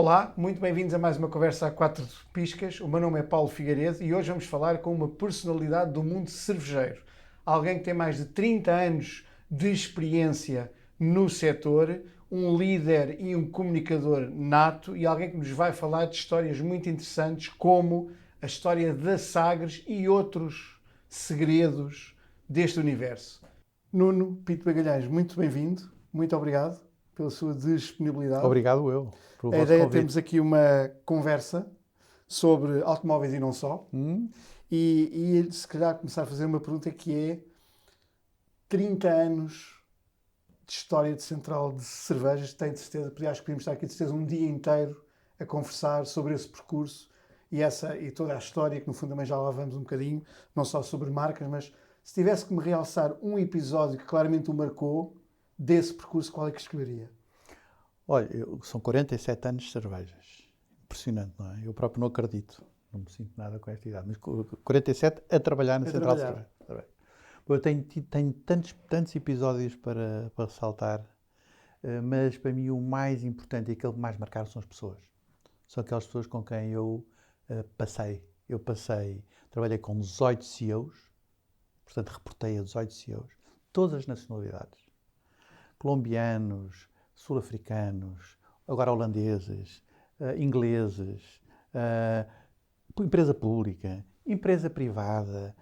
Olá, muito bem-vindos a mais uma conversa a quatro piscas. O meu nome é Paulo Figueiredo e hoje vamos falar com uma personalidade do mundo cervejeiro. Alguém que tem mais de 30 anos de experiência no setor, um líder e um comunicador nato e alguém que nos vai falar de histórias muito interessantes como a história da Sagres e outros segredos deste universo. Nuno Pinto Magalhães, muito bem-vindo, muito obrigado pela sua disponibilidade. Obrigado eu pelo A vosso ideia é convite. termos aqui uma conversa sobre automóveis e não só. E se calhar começar a fazer uma pergunta que é 30 anos de história de central de cervejas, tenho de certeza, acho que podíamos estar aqui de certeza um dia inteiro a conversar sobre esse percurso e toda a história, que no fundo também já lá vamos um bocadinho, não só sobre marcas, mas se tivesse que me realçar um episódio que claramente o marcou desse percurso, qual é que escolheria? Olha, são 47 anos de cervejas. Impressionante, não é? Eu próprio não acredito. Não me sinto nada com esta idade. Mas 47 a trabalhar na Central de Cerveja. Eu tenho tantos episódios para ressaltar, mas para mim o mais importante e aquele que mais marcaram são as pessoas. São aquelas pessoas com quem eu passei. Trabalhei com 18 CEOs, portanto reportei a 18 CEOs, todas as nacionalidades. Colombianos, sul-africanos, agora holandeses, ingleses, empresa pública, empresa privada,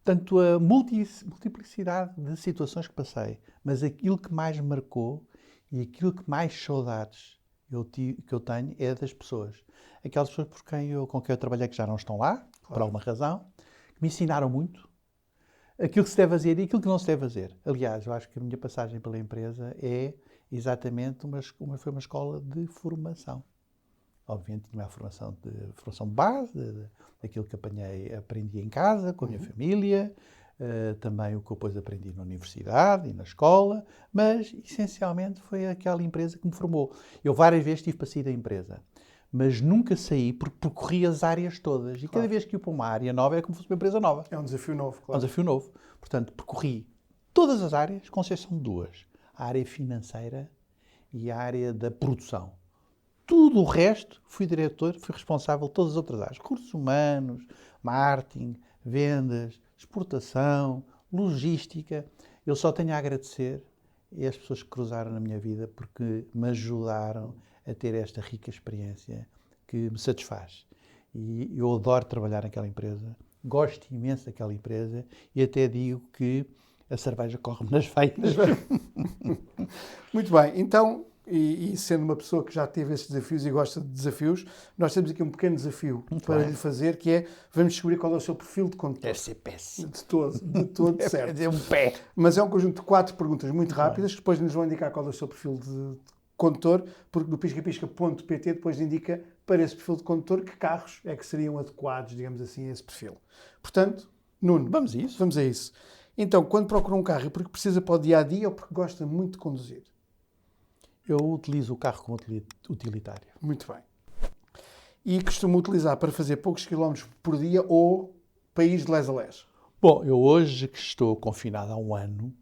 tanto a multiplicidade de situações que passei, mas aquilo que mais me marcou e aquilo que mais saudades que eu tenho é das pessoas. Aquelas pessoas com quem eu trabalhei que já não estão lá, claro, por alguma razão, que me ensinaram muito, aquilo que se deve fazer e aquilo que não se deve fazer. Aliás, eu acho que a minha passagem pela empresa é exatamente foi uma escola de formação. Obviamente tinha a formação de base, daquilo que aprendi em casa, com a minha família, também o que eu depois aprendi na universidade e na escola, mas essencialmente foi aquela empresa que me formou. Eu várias vezes tive para sair da empresa, mas nunca saí porque percorri as áreas todas. E cada vez que ia para uma área nova é como se fosse uma empresa nova. É um desafio novo, claro. É um desafio novo. Portanto, percorri todas as áreas, com exceção de duas. A área financeira e a área da produção. Tudo o resto, fui responsável de todas as outras áreas. Recursos humanos, marketing, vendas, exportação, logística. Eu só tenho a agradecer às pessoas que cruzaram na minha vida porque me ajudaram a ter esta rica experiência que me satisfaz. E eu adoro trabalhar naquela empresa, gosto imenso daquela empresa e até digo que a cerveja corre-me nas veias. Muito bem, então, e sendo uma pessoa que já teve esses desafios e gosta de desafios, nós temos aqui um pequeno desafio para lhe fazer, que é, vamos descobrir qual é o seu perfil de condutor. Deve ser péssimo. De todo certo. É um pé. Mas é um conjunto de 4 perguntas muito rápidas, que depois nos vão indicar qual é o seu perfil de condutor, porque no piscapisca.pt depois indica para esse perfil de condutor que carros é que seriam adequados, digamos assim, a esse perfil. Portanto, Nuno, Vamos a isso. Vamos a isso. Então, quando procura um carro, é porque precisa para o dia-a-dia ou porque gosta muito de conduzir? Eu utilizo o carro como utilitário. Muito bem. E costumo utilizar para fazer poucos quilómetros por dia ou país de les a les? Bom, eu hoje que estou confinado há um ano,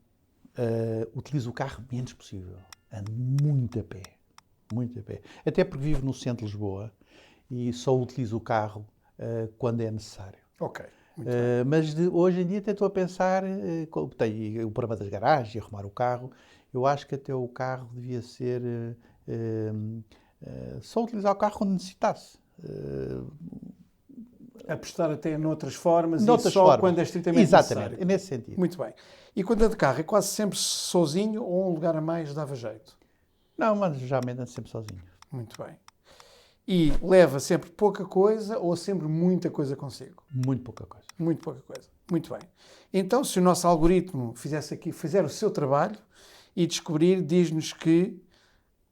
utilizo o carro o menos possível. Ando muito a pé. Muito a pé. Até porque vivo no centro de Lisboa e só utilizo o carro quando é necessário. Ok. Mas hoje em dia até estou a pensar, tenho o problema das garagens e arrumar o carro. Eu acho que até o carro devia ser só utilizar o carro quando necessitasse. Apostar até noutras formas Noutras e só formas. quando é estritamente Exatamente, necessário. é nesse sentido. Muito bem. E quando é de carro, é quase sempre sozinho ou um lugar a mais dava jeito? Não, mas geralmente ando sempre sozinho. Muito bem. E leva sempre pouca coisa ou sempre muita coisa consigo? Muito pouca coisa. Muito pouca coisa. Muito bem. Então, se o nosso algoritmo fizer o seu trabalho e descobrir, diz-nos que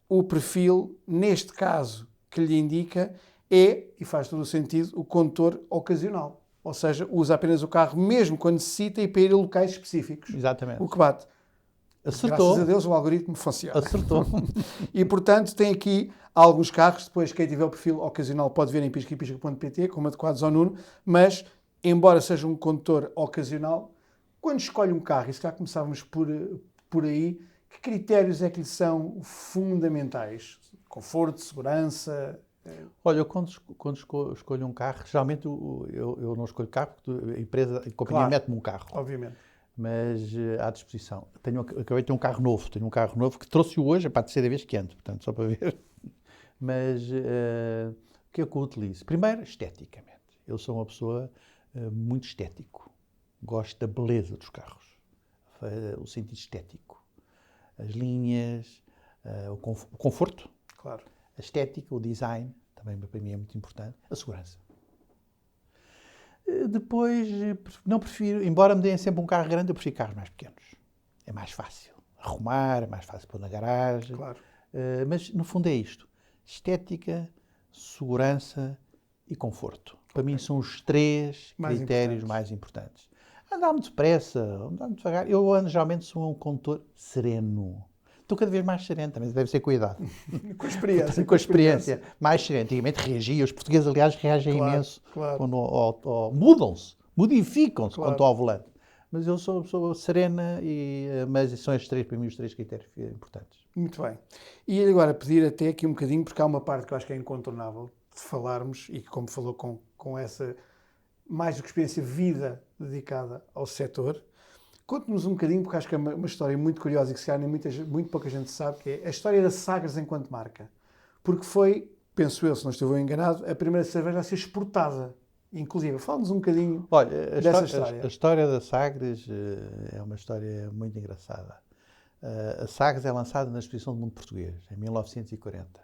o perfil, neste caso, que lhe indica é, e faz todo o sentido, o condutor ocasional. Ou seja, usa apenas o carro mesmo quando necessita e para ir a locais específicos. Exatamente. O que bate. Acertou. Graças a Deus o algoritmo funciona. Acertou. E, portanto, tem aqui alguns carros, depois quem tiver o perfil ocasional pode ver em piscapisca.pt, como adequados ao Nuno, mas, embora seja um condutor ocasional, quando escolhe um carro, e se calhar começávamos por aí, que critérios é que lhe são fundamentais? Conforto, segurança... Olha, eu quando escolho um carro, geralmente eu não escolho carro, porque a companhia mete-me um carro. Obviamente. Mas à disposição. Acabei de ter um carro novo. Tenho um carro novo que trouxe-o hoje, é para a terceira vez que ando, portanto, só para ver. Mas o que é que eu utilizo? Primeiro, esteticamente. Eu sou uma pessoa muito estético. Gosto da beleza dos carros. O sentido estético. As linhas, o conforto. Claro. A estética, o design, também para mim é muito importante. A segurança. Depois, não prefiro, embora me deem sempre um carro grande, eu prefiro carros mais pequenos. É mais fácil arrumar, é mais fácil pôr na garagem. Claro. Mas, no fundo, é isto. Estética, segurança e conforto. Para mim são os três critérios mais importantes. Andar muito depressa, andar muito devagar. Eu geralmente sou um condutor sereno. Estou cada vez mais sereno, também deve ser cuidado. Com a experiência. Com a experiência. Mais sereno. Antigamente reagia. Os portugueses, aliás, reagem imenso. Claro. Quando, mudam-se, modificam-se quando estão ao volante. Mas eu sou serena, mas são estes três, para mim, os três critérios importantes. Muito bem. E agora pedir até aqui um bocadinho, porque há uma parte que eu acho que é incontornável de falarmos, e que como falou com essa, mais do que experiência, vida dedicada ao setor. Conte-nos um bocadinho, porque acho que é uma história muito curiosa e que se calhar muito pouca gente sabe, que é a história da Sagres enquanto marca. Porque foi, penso eu, se não estou enganado, a primeira cerveja a ser exportada. Inclusive, fala-nos um bocadinho dessa história. A história da Sagres é uma história muito engraçada. A Sagres é lançada na Exposição do Mundo Português, em 1940.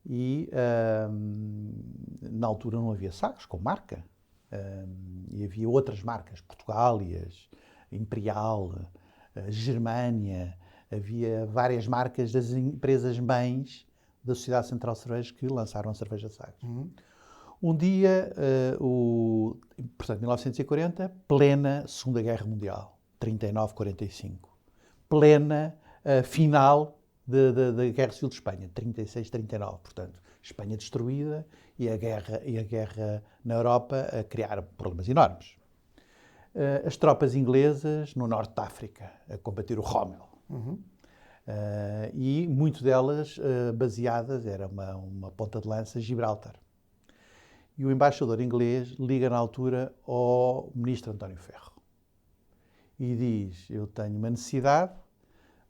E, na altura, não havia Sagres como marca. E havia outras marcas, Portugálias, Imperial, Germânia. Havia várias marcas das empresas mães da Sociedade Central de Cervejas que lançaram a cerveja Sagres. Um dia, portanto, 1940, plena Segunda Guerra Mundial, 39-45. Plena final da Guerra Civil de Espanha, 36-39. Portanto, Espanha destruída e a guerra na Europa a criar problemas enormes. As tropas inglesas no norte da África a combater o Rommel. E muito delas baseadas, era uma ponta de lança, Gibraltar. E o embaixador inglês liga na altura ao ministro António Ferro e diz: eu tenho uma necessidade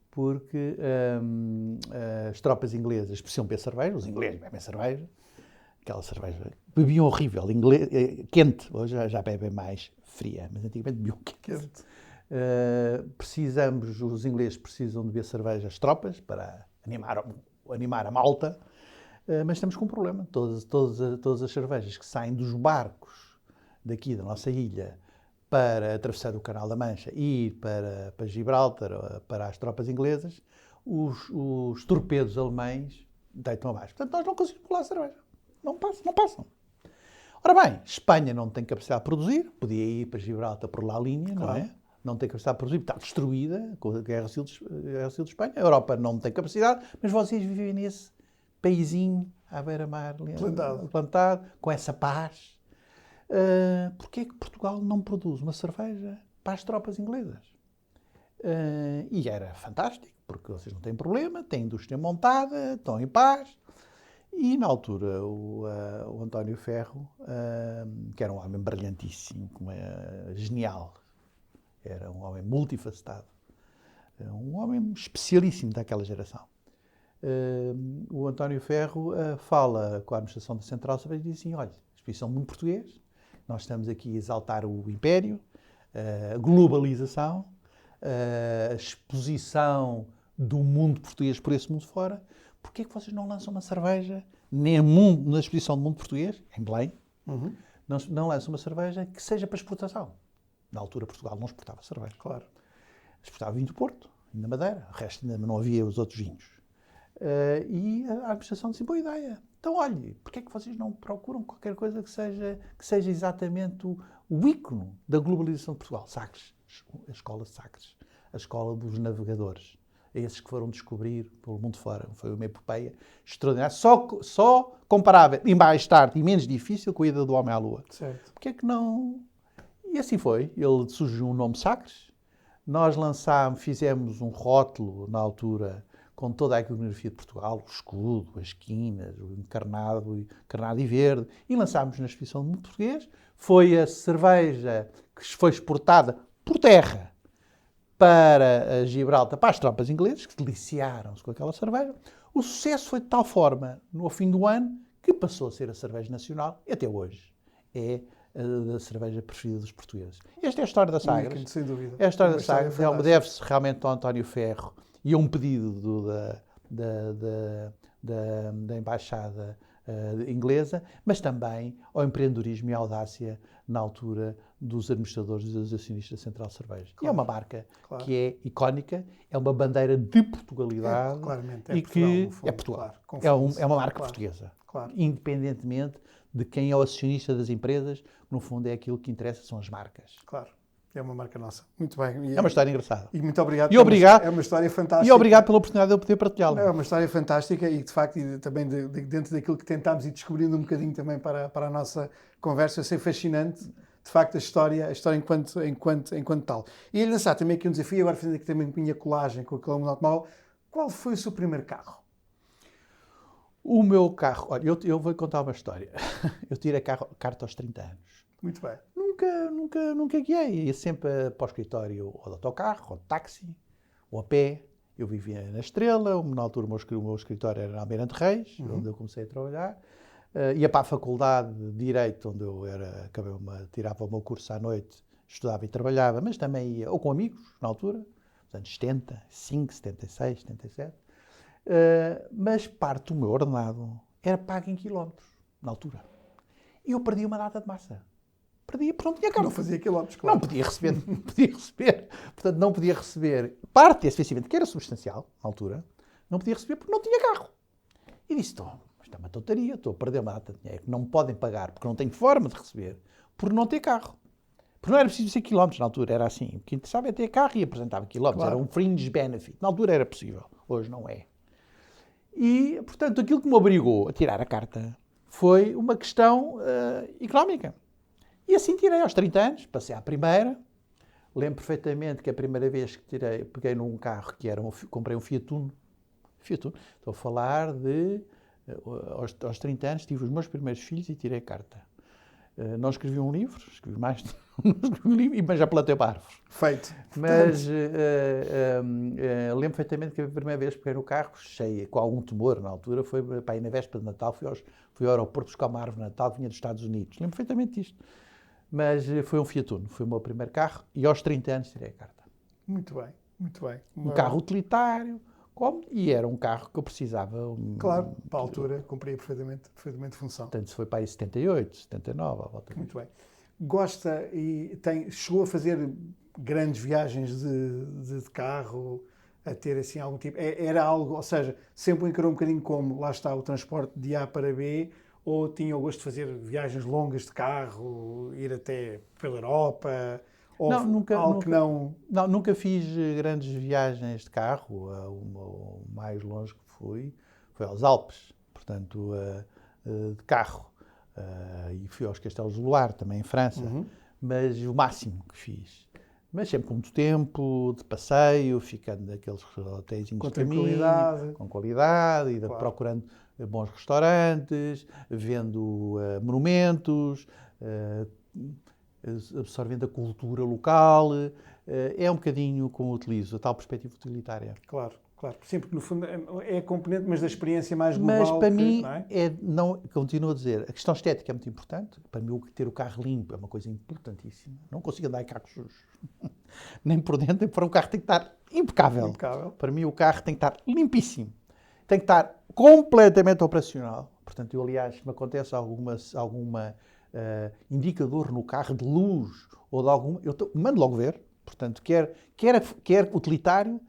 porque as tropas inglesas precisam beber cerveja, os ingleses bebem cerveja, aquela cerveja bebiam horrível, quente, hoje já bebem mais fria, mas antigamente bebiam quente. Os ingleses precisam de beber cerveja, as tropas, para animar a malta. Mas estamos com um problema. Todas as cervejas que saem dos barcos daqui da nossa ilha para atravessar o Canal da Mancha e ir para Gibraltar, para as tropas inglesas, os torpedos alemães deitam abaixo. Portanto, nós não conseguimos colar a cerveja. Não passam. Ora bem, Espanha não tem capacidade de produzir, podia ir para Gibraltar por lá a linha, claro. Não é? Não tem capacidade de produzir, está destruída com a Guerra Civil de Espanha. A Europa não tem capacidade, mas vocês vivem nesse paizinho à beira-mar, plantado, com essa paz. Porquê é que Portugal não produz uma cerveja para as tropas inglesas? E era fantástico, porque vocês não têm problema, têm indústria montada, estão em paz. E, na altura, o António Ferro, que era um homem brilhantíssimo, genial, era um homem multifacetado, um homem especialíssimo daquela geração. O António Ferro fala com a administração da Central e diz assim: olha, Exposição do Mundo Português, nós estamos aqui a exaltar o império, a globalização, a exposição do mundo português por esse mundo fora. Porquê é que vocês não lançam uma cerveja na Exposição do Mundo Português, em Belém, não lançam uma cerveja que seja para exportação? Na altura, Portugal não exportava cerveja. Claro. Exportava vinho do Porto, vinho da Madeira, o resto ainda não havia os outros vinhos. E a administração disse: boa ideia. Então, olhe, porquê é que vocês não procuram qualquer coisa que seja exatamente o ícone da globalização de Portugal? Sagres, a escola de Sagres, a escola dos navegadores, esses que foram descobrir pelo mundo fora. Foi uma epopeia extraordinária, só comparável, e mais tarde, e menos difícil, com a ida do homem à Lua. Certo. Porquê é que não... E assim foi. Ele surgiu um nome Sagres. Nós fizemos um rótulo, na altura, com toda a iconografia de Portugal, o escudo, as esquinas, o encarnado e verde, e lançámos na Exposição do Mundo Português. Foi a cerveja que foi exportada por terra para Gibraltar, para as tropas inglesas, que deliciaram-se com aquela cerveja. O sucesso foi de tal forma, no fim do ano, que passou a ser a cerveja nacional, e até hoje é a cerveja preferida dos portugueses. Esta é a história da Sagres. Sem dúvida. É a história da Sagres. Deve-se realmente ao António Ferro e a um pedido da Embaixada inglesa, mas também ao empreendedorismo e à audácia na altura dos administradores e dos acionistas da Central Cerveja. Claro. E é uma marca que é icónica, é uma bandeira de Portugalidade e que é Portugal. Claro, é uma marca portuguesa. Claro. Independentemente de quem é o acionista das empresas, no fundo é aquilo que interessa, são as marcas. Claro. É uma marca nossa. Muito bem. É uma história engraçada. E muito obrigado. É uma história fantástica. E obrigado pela oportunidade de eu poder partilhá-la. É uma história fantástica e, de facto, também dentro daquilo que tentámos ir descobrindo um bocadinho também para a nossa conversa, ser fascinante, de facto, a história enquanto tal. E ele lançar também aqui um desafio, agora fazendo aqui também minha colagem com aquele mundo automóvel. Qual foi o seu primeiro carro? O meu carro... Olha, eu vou contar uma história. Eu tirei carta aos 30 anos. Muito bem. Nunca guiei. Ia sempre para o escritório ou de autocarro, ou de táxi, ou a pé. Eu vivia na Estrela, na altura o meu escritório era na Almirante Reis, onde eu comecei a trabalhar. Ia para a faculdade de Direito, onde eu tirava o meu curso à noite, estudava e trabalhava, mas também ia, ou com amigos, na altura, nos anos 75, 76, 77. Mas parte do meu ordenado era pago em quilómetros, na altura. E eu perdi uma data de massa. Perdia porque não tinha carro. Não fazia quilómetros, claro. Não podia receber. Portanto, não podia receber parte desse vencimento, que era substancial, na altura, não podia receber porque não tinha carro. E disse, isto é uma tontaria, estou a perder uma data de dinheiro que não me podem pagar porque não tenho forma de receber, por não ter carro. Porque não era preciso ser quilómetros, na altura era assim. O que interessava é ter carro e apresentava quilómetros. Claro. Era um fringe benefit. Na altura era possível, hoje não é. E, portanto, aquilo que me obrigou a tirar a carta foi uma questão económica. E assim tirei aos 30 anos, passei à primeira. Lembro perfeitamente que a primeira vez que peguei num carro que era comprei um Fiat Uno. Estou a falar de... Aos 30 anos tive os meus primeiros filhos e tirei a carta. Não escrevi um livro, escrevi mais de um livro, mas já plantei uma árvore. Feito. Mas lembro perfeitamente que a primeira vez que peguei no carro, cheio, com algum temor na altura, foi para aí na véspera de Natal, fui ao aeroporto buscar uma árvore de Natal, vinha dos Estados Unidos. Lembro perfeitamente disto. Mas foi um Fiat Uno, foi o meu primeiro carro e aos 30 anos tirei a carta. Muito bem, muito bem. Um carro utilitário, e era um carro que eu precisava. Claro, para a altura cumpria perfeitamente função. Portanto, isso foi para aí 78, 79, à volta. Muito bem. Gosta e chegou a fazer grandes viagens de carro, a ter assim algum tipo... Era algo, ou seja, sempre o encarou um bocadinho como, lá está, o transporte de A para B, ou tinha o gosto de fazer viagens longas de carro, ir até pela Europa... Nunca fiz grandes viagens de carro. O mais longe que fui foi aos Alpes, portanto, de carro. E fui aos Castelos do Loire, também em França. Mas o máximo que fiz. Mas sempre com muito tempo, de passeio, ficando naqueles hotéis de caminho, com qualidade, e procurando bons restaurantes, vendo monumentos, absorvendo a cultura local, é um bocadinho como utilizo, a tal perspectiva utilitária. Claro. Sim, porque no fundo é a componente, mas da experiência mais global. Mas para mim, continuo a dizer, a questão estética é muito importante. Para mim, ter o carro limpo é uma coisa importantíssima. Não consigo andar em carros sujos. Nem por dentro, nem por um carro tem que estar impecável. Para mim, o carro tem que estar limpíssimo. Tem que estar completamente operacional. Portanto, eu, aliás, me acontece alguma indicador no carro de luz ou de alguma... Eu mando logo ver. Portanto, quer utilitário,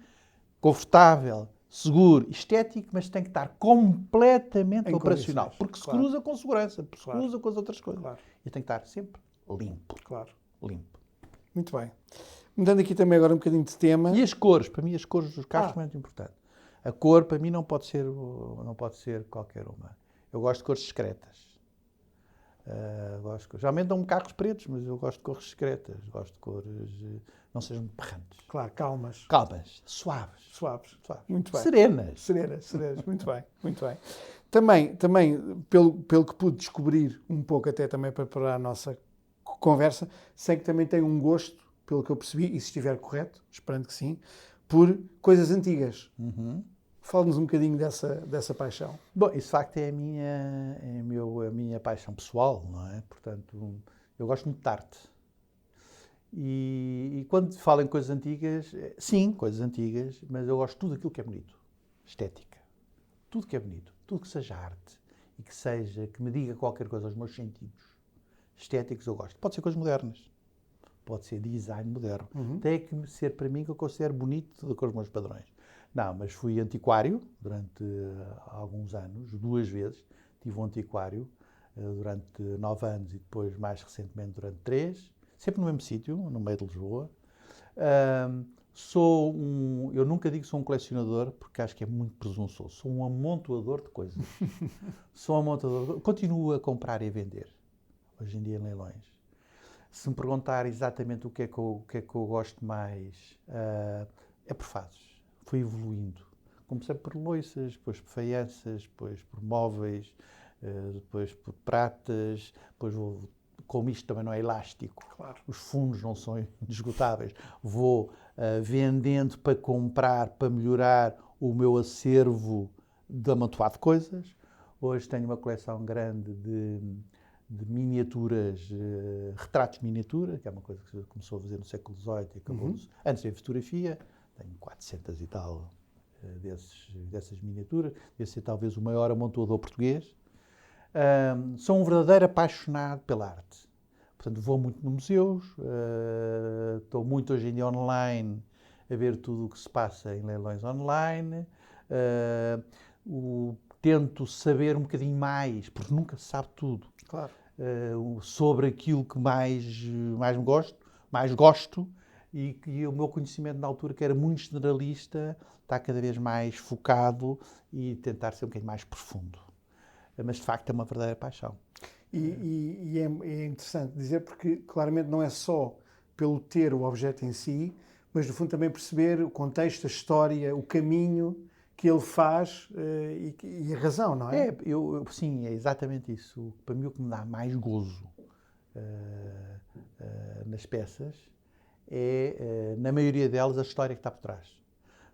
confortável, seguro, estético, mas tem que estar completamente operacional. Porque se cruza com segurança, porque se cruza com as outras coisas. E tem que estar sempre limpo. Limpo. Muito bem. Mudando aqui também agora um bocadinho de tema. E as cores. Para mim, as cores dos carros são muito importantes. A cor, para mim, não pode ser qualquer uma. Eu gosto de cores discretas. Geralmente dão-me carros pretos, mas eu gosto de cores discretas, gosto de cores não sejam muito berrantes. Claro, calmas. Calmas, suaves. Suaves. Muito bem. Serenas. Serenas. Muito bem, muito bem. Também pelo que pude descobrir um pouco até também para a nossa conversa, sei que também tem um gosto, pelo que eu percebi, e se estiver correto, esperando que sim, por coisas antigas. Fala-nos um bocadinho dessa paixão. Bom, isso de facto é a minha paixão pessoal, não é? Portanto, eu gosto muito de arte. E quando falo em coisas antigas, sim, coisas antigas, mas eu gosto de tudo aquilo que é bonito. Estética. Tudo que é bonito. Tudo que seja arte e que me diga qualquer coisa aos meus sentidos estéticos, eu gosto. Pode ser coisas modernas. Pode ser design moderno. Tem que ser para mim que eu considero bonito com os meus padrões. Não, mas fui antiquário durante alguns anos, 2 vezes. Tive um antiquário durante 9 anos e depois, mais recentemente, durante 3. Sempre no mesmo sítio, no meio de Lisboa. Eu nunca digo que sou um colecionador, porque acho que é muito presunçoso. Sou um amontoador de coisas. Continuo a comprar e a vender, hoje em dia em leilões. Se me perguntar exatamente o que é que eu gosto mais, é por fases. Fui evoluindo. Comecei por loiças, depois por faianças, depois por móveis, depois por pratas, depois como isto também não é elástico, claro, os fundos não são esgotáveis, vou vendendo para comprar, para melhorar o meu acervo de amontoado de coisas. Hoje tenho uma coleção grande de miniaturas, retratos de miniatura, que é uma coisa que se começou a fazer no século XVIII e acabou antes da fotografia. Tenho 400 e tal dessas miniaturas. Deve ser talvez o maior amontoador português. Sou um verdadeiro apaixonado pela arte. Portanto, vou muito nos museus, estou muito hoje em dia online a ver tudo o que se passa em leilões online. Tento saber um bocadinho mais, porque nunca se sabe tudo. Claro. Sobre aquilo que mais gosto e que o meu conhecimento na altura, que era muito generalista, está cada vez mais focado e tentar ser um bocadinho mais profundo. Mas, de facto, é uma verdadeira paixão. E é interessante dizer, porque claramente não é só pelo ter o objeto em si, mas, no fundo, também perceber o contexto, a história, o caminho que ele faz e a razão, não é? Sim, é exatamente isso. Para mim, o que me dá mais gozo nas peças é, na maioria delas, a história que está por trás.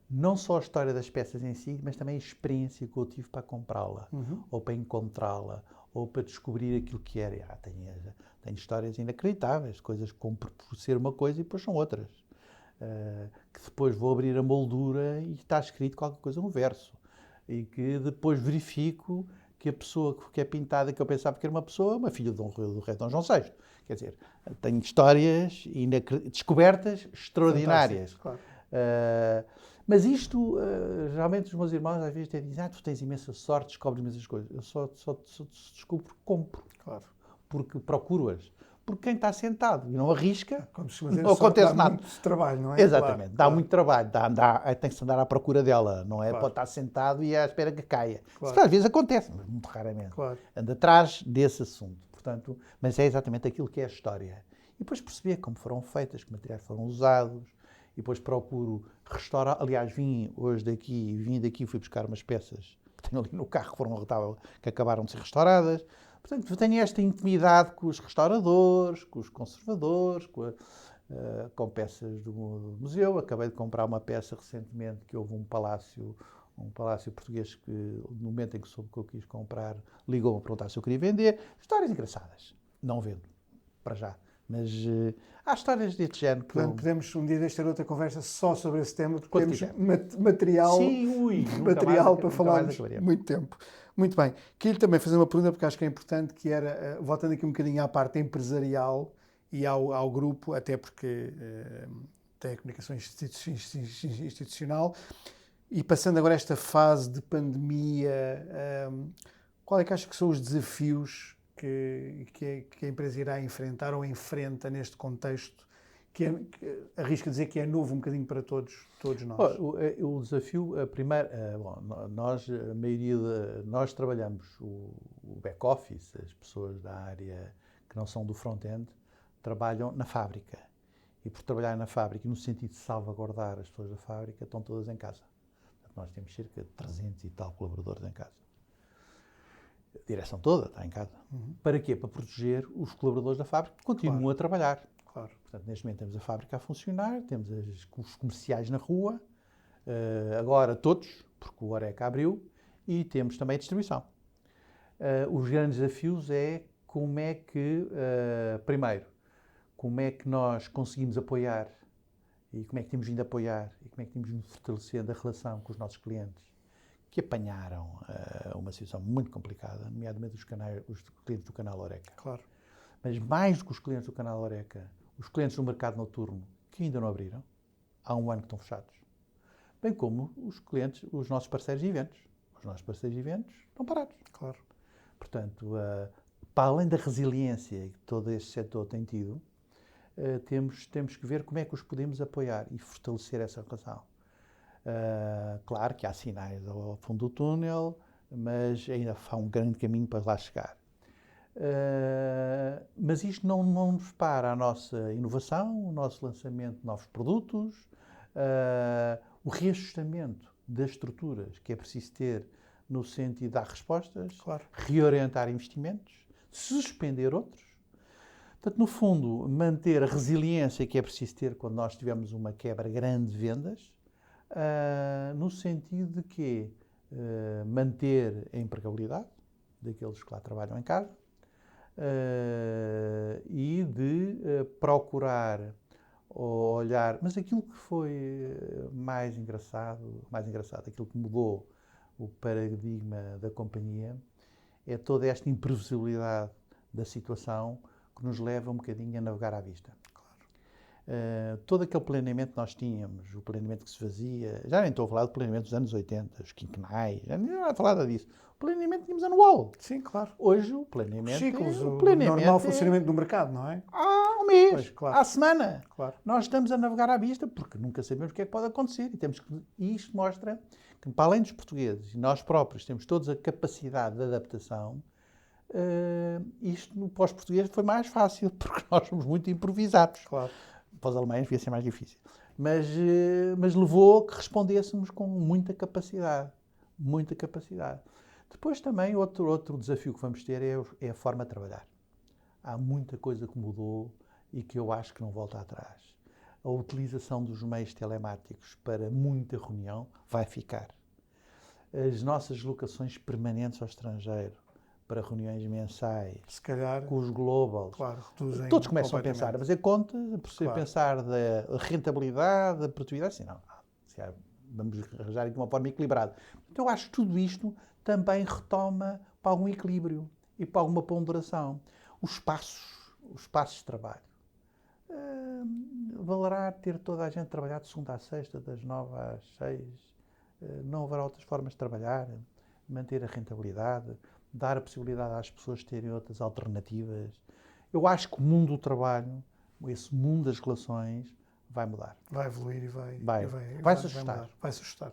Não só a história das peças em si, mas também a experiência que eu tive para comprá-la, ou para encontrá-la, ou para descobrir aquilo que era. Tem histórias inacreditáveis, coisas que compro por ser uma coisa e depois são outras. Que depois vou abrir a moldura e está escrito qualquer coisa no verso. E que depois verifico que a pessoa que é pintada, que eu pensava que era uma filha do rei Dom João VI. Quer dizer, tenho histórias descobertas extraordinárias. Claro. Mas isto, geralmente os meus irmãos às vezes até dizem: tu tens imensa sorte, descobres imensas coisas. Eu só descubro porque compro. Claro. Porque procuro-as. Porque quem está sentado e não arrisca, como se dizer, não acontece nada. Dá muito trabalho, não é? Exatamente, dá muito trabalho. Tem-se andar à procura dela, não é? Claro. Pode estar sentado e à espera que caia. Claro. Isso às vezes acontece, mas muito raramente. Claro. Anda atrás desse assunto. Portanto, mas é exatamente aquilo que é a história. E depois perceber como foram feitas, que materiais foram usados. E depois procuro restaurar. Aliás, vim daqui, fui buscar umas peças que tenho ali no carro que acabaram de ser restauradas. Portanto, tenho esta intimidade com os restauradores, com os conservadores, com peças do museu. Acabei de comprar uma peça recentemente que houve um palácio português que, no momento em que soube que eu quis comprar, ligou-me a perguntar se eu queria vender. Histórias engraçadas. Não vendo, para já. Mas há histórias deste género. Portanto, podemos um dia ter outra conversa só sobre esse tema, porque quando temos material, para falarmos muito tempo. Muito bem. Queria também fazer uma pergunta, porque acho que é importante, que era, voltando aqui um bocadinho à parte empresarial e ao grupo, até porque tem a comunicação institucional, e passando agora esta fase de pandemia, qual é que acha que são os desafios que a empresa irá enfrentar ou enfrenta neste contexto que arrisco a dizer que é novo um bocadinho para todos nós? O desafio, primeiro, nós, a maioria nós trabalhamos o back-office, as pessoas da área que não são do front-end, trabalham na fábrica. E por trabalhar na fábrica, no sentido de salvaguardar as pessoas da fábrica, estão todas em casa. Portanto, nós temos cerca de 300 e tal colaboradores em casa. A direção toda está em casa. Para quê? Para proteger os colaboradores da fábrica que continuam a trabalhar. Claro. Portanto, neste momento temos a fábrica a funcionar, temos os comerciais na rua, agora todos, porque o Horeca abriu, e temos também a distribuição. Os grandes desafios é como é que, primeiro, como é que nós conseguimos apoiar e como é que temos vindo a apoiar e como é que temos vindo fortalecendo a relação com os nossos clientes que apanharam uma situação muito complicada, nomeadamente os clientes do canal Horeca. Claro. Mas mais do que os clientes do canal Horeca, os clientes do mercado noturno que ainda não abriram, há um ano que estão fechados, bem como os clientes, os nossos parceiros de eventos. Os nossos parceiros de eventos estão parados. Claro. Portanto, para além da resiliência que todo este setor tem tido, temos que ver como é que os podemos apoiar e fortalecer essa relação. Claro que há sinais ao fundo do túnel, mas ainda há um grande caminho para lá chegar. Mas isto não nos para a nossa inovação, o nosso lançamento de novos produtos, o reajustamento das estruturas que é preciso ter no sentido de dar respostas, Claro. reorientar investimentos, suspender outros. Portanto, no fundo, manter a resiliência que é preciso ter quando nós tivermos uma quebra grande de vendas, no sentido de que manter a empregabilidade daqueles que lá trabalham em casa e de procurar olhar. Mas aquilo que foi mais engraçado, aquilo que mudou o paradigma da companhia, é toda esta imprevisibilidade da situação que nos leva um bocadinho a navegar à vista. Claro. Todo aquele planeamento que nós tínhamos, o planeamento que se fazia, já nem estou a falar do planeamento dos anos 80, os quinquenais, já nem estou a falar disso. O planeamento tínhamos anual. Sim, claro. Hoje o planeamento ciclos, o normal funcionamento do mercado, não é? Há um mês, pois, claro. há semana. Claro. Nós estamos a navegar à vista porque nunca sabemos o que é que pode acontecer e isto mostra que, para além dos portugueses e nós próprios temos todos a capacidade de adaptação. Isto para os portugueses foi mais fácil, porque nós somos muito improvisados. Claro. Para os alemães devia ser mais difícil. Mas levou a que respondêssemos com muita capacidade. Muita capacidade. Depois também outro desafio que vamos ter é a forma de trabalhar. Há muita coisa que mudou e que eu acho que não volta atrás. A utilização dos meios telemáticos para muita reunião vai ficar. As nossas locações permanentes ao estrangeiro para reuniões mensais, se calhar, com os globals. Claro, todos começam a pensar, a fazer contas, a pensar da rentabilidade, da produtividade, assim, não, vamos arranjar aqui uma forma equilibrada. Então eu acho que tudo isto também retoma para algum equilíbrio e para alguma ponderação. Os passos de trabalho. Valerá ter toda a gente trabalhar de segunda à sexta, das 9 às 6. Não haverá outras formas de trabalhar, manter a rentabilidade, dar a possibilidade às pessoas terem outras alternativas. Eu acho que o mundo do trabalho, esse mundo das relações, vai mudar. Vai evoluir e vai se ajustar.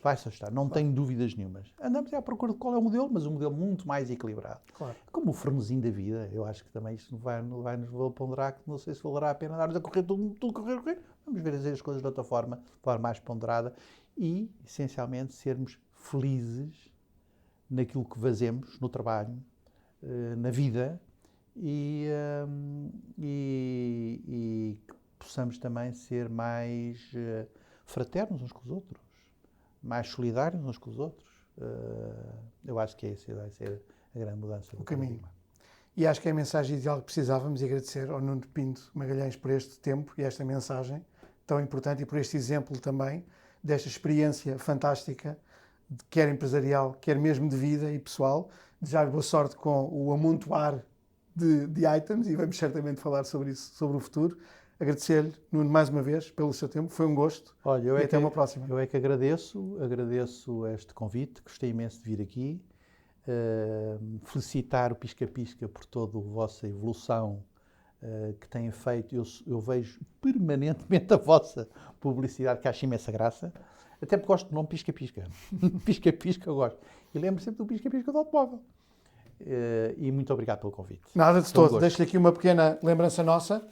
Vai se ajustar, não tenho dúvidas nenhumas. Andamos à procura de qual é o modelo, mas um modelo muito mais equilibrado. Claro. Como o frenesim da vida, eu acho que também isto vai nos ponderar, que não sei se valerá a pena darmos a correr tudo correr. Vamos ver as coisas de outra forma, de forma mais ponderada e, essencialmente, sermos felizes naquilo que fazemos, no trabalho, na vida e que possamos também ser mais fraternos uns com os outros, mais solidários uns com os outros. Eu acho que essa vai ser a grande mudança do caminho. E acho que é a mensagem ideal que precisávamos, e agradecer ao Nuno Pinto Magalhães por este tempo e esta mensagem tão importante e por este exemplo também desta experiência fantástica, quer empresarial, quer mesmo de vida e pessoal. Desejar boa sorte com o amontoar de items e vamos certamente falar sobre isso, sobre o futuro. Agradecer-lhe, Nuno, mais uma vez, pelo seu tempo. Foi um gosto. Olha, e até uma próxima. Eu é que agradeço este convite. Gostei imenso de vir aqui. Felicitar o Pisca Pisca por toda a vossa evolução que têm feito. Eu vejo permanentemente a vossa publicidade, que acho imensa graça. Até porque gosto do nome Pisca-Pisca. Pisca-Pisca eu gosto. E lembro sempre do Pisca-Pisca do automóvel. E muito obrigado pelo convite. Nada de todo. Deixo-lhe aqui uma pequena lembrança nossa,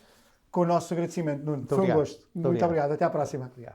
com o nosso agradecimento, Nuno. Foi um gosto. Muito obrigado. Até à próxima. Obrigado.